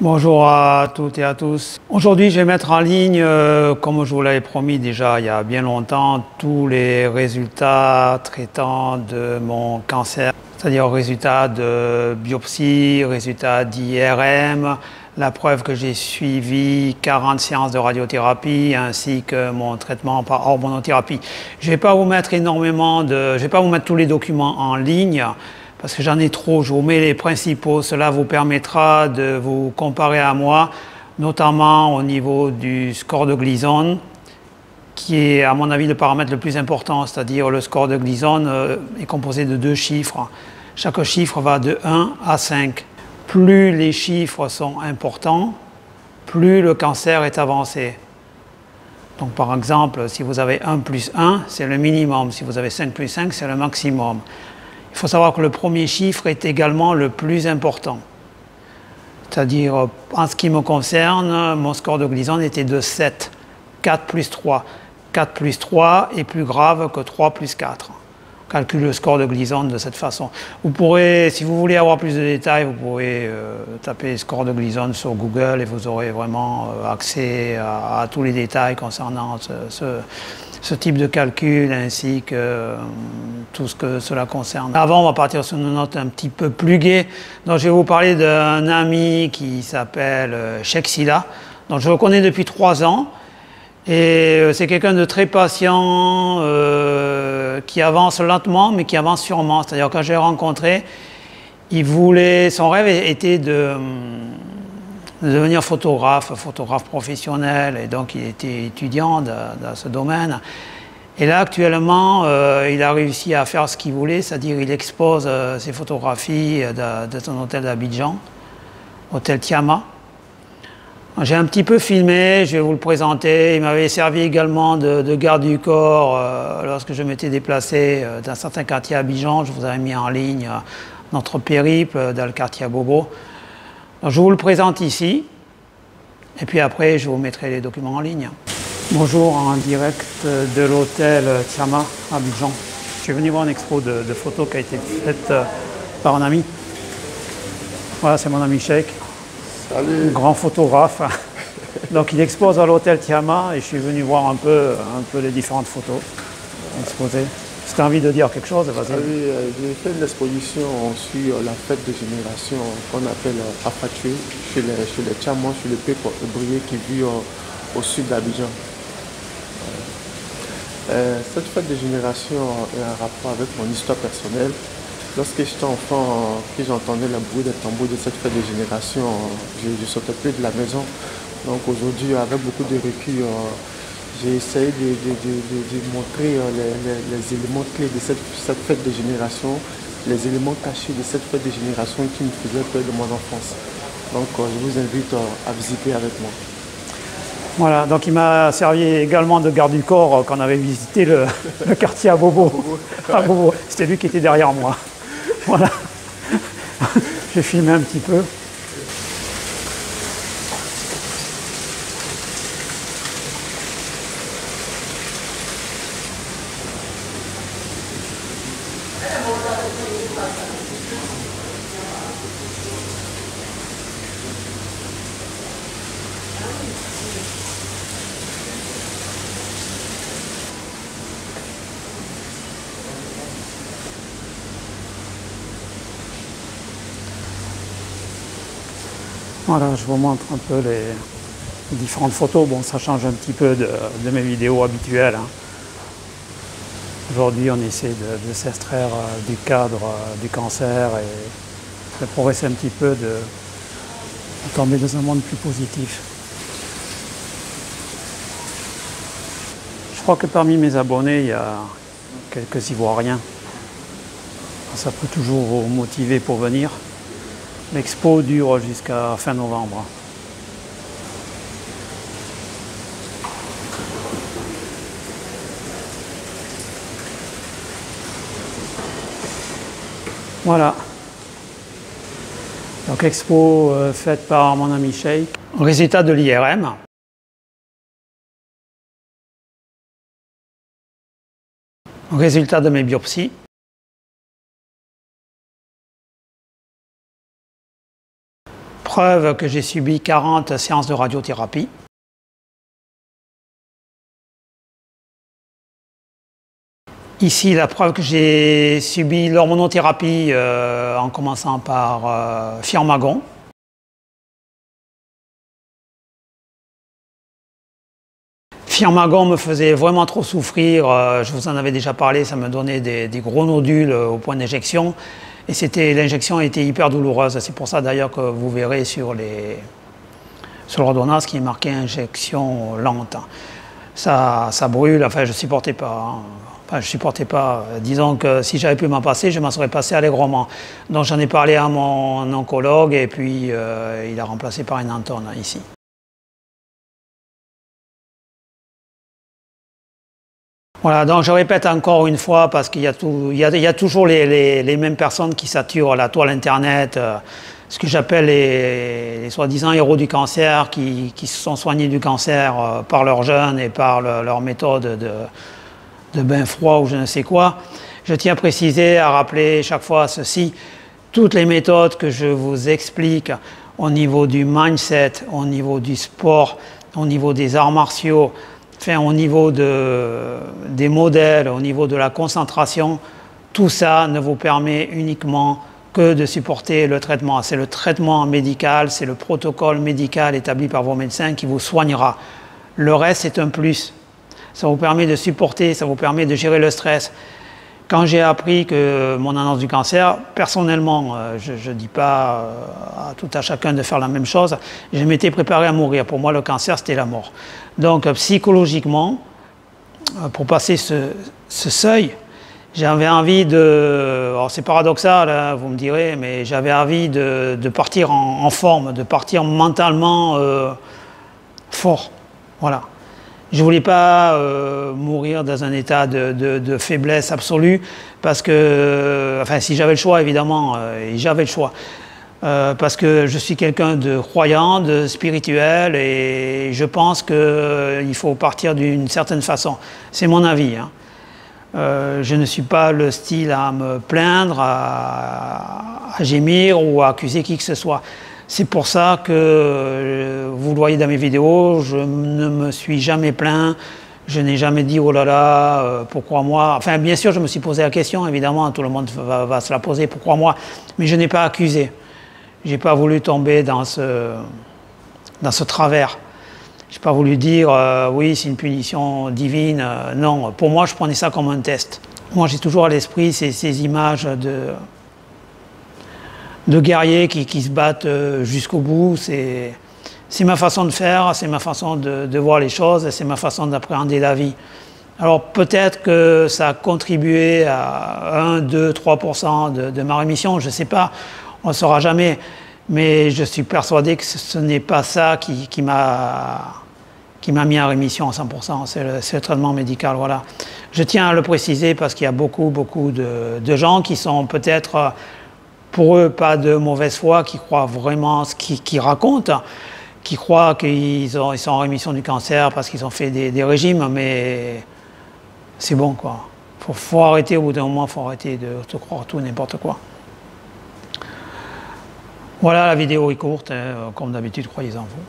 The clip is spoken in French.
Bonjour à toutes et à tous. Aujourd'hui, je vais mettre en ligne, comme je vous l'avais promis déjà il y a bien longtemps, tous les résultats traitant de mon cancer, c'est-à-dire résultats de biopsie, résultats d'IRM, la preuve que j'ai suivi 40 séances de radiothérapie ainsi que mon traitement par hormonothérapie. Je ne vais pas vous mettre je vais pas vous mettre tous les documents en ligne, parce que j'en ai trop, je vous mets les principaux. Cela vous permettra de vous comparer à moi, notamment au niveau du score de Gleason, qui est à mon avis le paramètre le plus important, c'est-à-dire le score de Gleason est composé de 2 chiffres. Chaque chiffre va de 1 à 5. Plus les chiffres sont importants, plus le cancer est avancé. Donc par exemple, si vous avez 1 plus 1, c'est le minimum. Si vous avez 5 plus 5, c'est le maximum. Il faut savoir que le premier chiffre est également le plus important. C'est-à-dire, en ce qui me concerne, mon score de Gleason était de 7. 4 plus 3. 4 plus 3 est plus grave que 3 plus 4. On calcule le score de Gleason de cette façon. Vous pourrez, si vous voulez avoir plus de détails, vous pourrez taper score de Gleason sur Google et vous aurez vraiment accès à tous les détails concernant ce type de calcul ainsi que tout ce que cela concerne. Avant, on va partir sur une note un petit peu plus gaie. Donc, je vais vous parler d'un ami qui s'appelle Sheikh Silla, dont je le connais depuis 3 ans. Et c'est quelqu'un de très patient, qui avance lentement, mais qui avance sûrement. C'est-à-dire, quand je l'ai rencontré, son rêve était de devenir photographe professionnel, et donc il était étudiant dans ce domaine. Et là, actuellement, il a réussi à faire ce qu'il voulait, c'est-à-dire il expose ses photographies de son hôtel d'Abidjan, hôtel Tiama. J'ai un petit peu filmé, je vais vous le présenter. Il m'avait servi également de garde du corps lorsque je m'étais déplacé dans certains quartiers à Abidjan. Je vous avais mis en ligne notre périple dans le quartier à Bobo. Donc, je vous le présente ici, et puis après je vous mettrai les documents en ligne. Bonjour, en direct de l'hôtel Tiama à Abidjan. Je suis venu voir une expo de photos qui a été faite par un ami. Voilà, c'est mon ami Sheikh. Salut. Grand photographe. Donc il expose à l'hôtel Tiama et je suis venu voir un peu les différentes photos exposées. Si tu as envie de dire quelque chose, vas-y. Oui, j'ai fait une exposition sur la fête de génération qu'on appelle Afatué, chez les Tiamas, sur le peuple ouvrier qui vit au sud d'Abidjan. Cette fête de génération a un rapport avec mon histoire personnelle. Lorsque j'étais enfant, que j'entendais le bruit des tambours de cette fête de génération, je ne sortais plus de la maison. Donc aujourd'hui, avec beaucoup de recul, j'ai essayé de montrer les éléments clés de cette fête de génération, les éléments cachés de cette fête de génération qui me faisaient peur de mon enfance. Donc je vous invite à visiter avec moi. Voilà, donc il m'a servi également de garde du corps quand on avait visité le quartier à Bobo. À Bobo. C'était lui qui était derrière moi. Voilà. J'ai filmé un petit peu. Voilà, je vous montre un peu les différentes photos. Bon, ça change un petit peu de mes vidéos habituelles, hein. Aujourd'hui, on essaie de s'extraire du cadre du cancer et de progresser un petit peu, de tomber dans un monde plus positif. Je crois que parmi mes abonnés, il y a quelques Ivoiriens. Ça peut toujours vous motiver pour venir. L'expo dure jusqu'à fin novembre. Voilà. Donc expo faite par mon ami Sheikh. Résultat de l'IRM. Résultat de mes biopsies. Preuve que j'ai subi 40 séances de radiothérapie. Ici, la preuve que j'ai subi l'hormonothérapie en commençant par Firmagon. Firmagon me faisait vraiment trop souffrir, je vous en avais déjà parlé, ça me donnait des gros nodules au point d'injection et l'injection était hyper douloureuse. C'est pour ça d'ailleurs que vous verrez sur l'ordonnance qui est marqué injection lente. Ça brûle, enfin je supportais pas. Hein. Enfin, je supportais pas. Disons que si j'avais pu m'en passer, je m'en serais passé allègrement. Donc j'en ai parlé à mon oncologue et puis il a remplacé par une Antone ici. Voilà, donc je répète encore une fois parce qu'il y a toujours les mêmes personnes qui saturent la toile internet, ce que j'appelle les soi-disant héros du cancer qui se sont soignés du cancer par leur jeûne et par leur méthode de bain froid ou je ne sais quoi. Je tiens à préciser, à rappeler chaque fois ceci, toutes les méthodes que je vous explique au niveau du mindset, au niveau du sport, au niveau des arts martiaux, enfin, au niveau des modèles, au niveau de la concentration, tout ça ne vous permet uniquement que de supporter le traitement. C'est le traitement médical, c'est le protocole médical établi par vos médecins qui vous soignera. Le reste, c'est un plus. Ça vous permet de supporter, ça vous permet de gérer le stress. Quand j'ai appris que mon annonce du cancer, personnellement, je ne dis pas à tout à chacun de faire la même chose, je m'étais préparé à mourir. Pour moi, le cancer, c'était la mort. Donc, psychologiquement, pour passer ce seuil, j'avais envie de... Alors, c'est paradoxal, hein, vous me direz, mais j'avais envie de partir en forme, de partir mentalement fort. Voilà. Je ne voulais pas mourir dans un état de faiblesse absolue parce que, enfin si j'avais le choix évidemment, et j'avais le choix, parce que je suis quelqu'un de croyant, de spirituel et je pense qu'il faut partir d'une certaine façon. C'est mon avis. Hein. Je ne suis pas le style à me plaindre, à gémir ou à accuser qui que ce soit. C'est pour ça que, vous le voyez dans mes vidéos, je ne me suis jamais plaint, je n'ai jamais dit « oh là là, pourquoi moi ?» Enfin, bien sûr, je me suis posé la question, évidemment, tout le monde va se la poser « pourquoi moi ?» Mais je n'ai pas accusé. Je n'ai pas voulu tomber dans ce travers. Je n'ai pas voulu dire « oui, c'est une punition divine ». Non, pour moi, je prenais ça comme un test. Moi, j'ai toujours à l'esprit ces images de guerriers qui se battent jusqu'au bout. C'est ma façon de faire, c'est ma façon de voir les choses, c'est ma façon d'appréhender la vie. Alors peut-être que ça a contribué à 1, 2, 3% de ma rémission, je ne sais pas, on ne le saura jamais, mais je suis persuadé que ce n'est pas ça qui m'a mis en rémission à 100%, c'est le traitement médical, voilà. Je tiens à le préciser parce qu'il y a beaucoup de gens qui sont peut-être... pour eux, pas de mauvaise foi, qui croient vraiment ce qu'ils racontent, qui croient qu'ils sont en rémission du cancer parce qu'ils ont fait des régimes, mais c'est bon, quoi. Faut arrêter, au bout d'un moment, il faut arrêter de croire tout et n'importe quoi. Voilà, la vidéo est courte, hein, comme d'habitude, croyez en vous.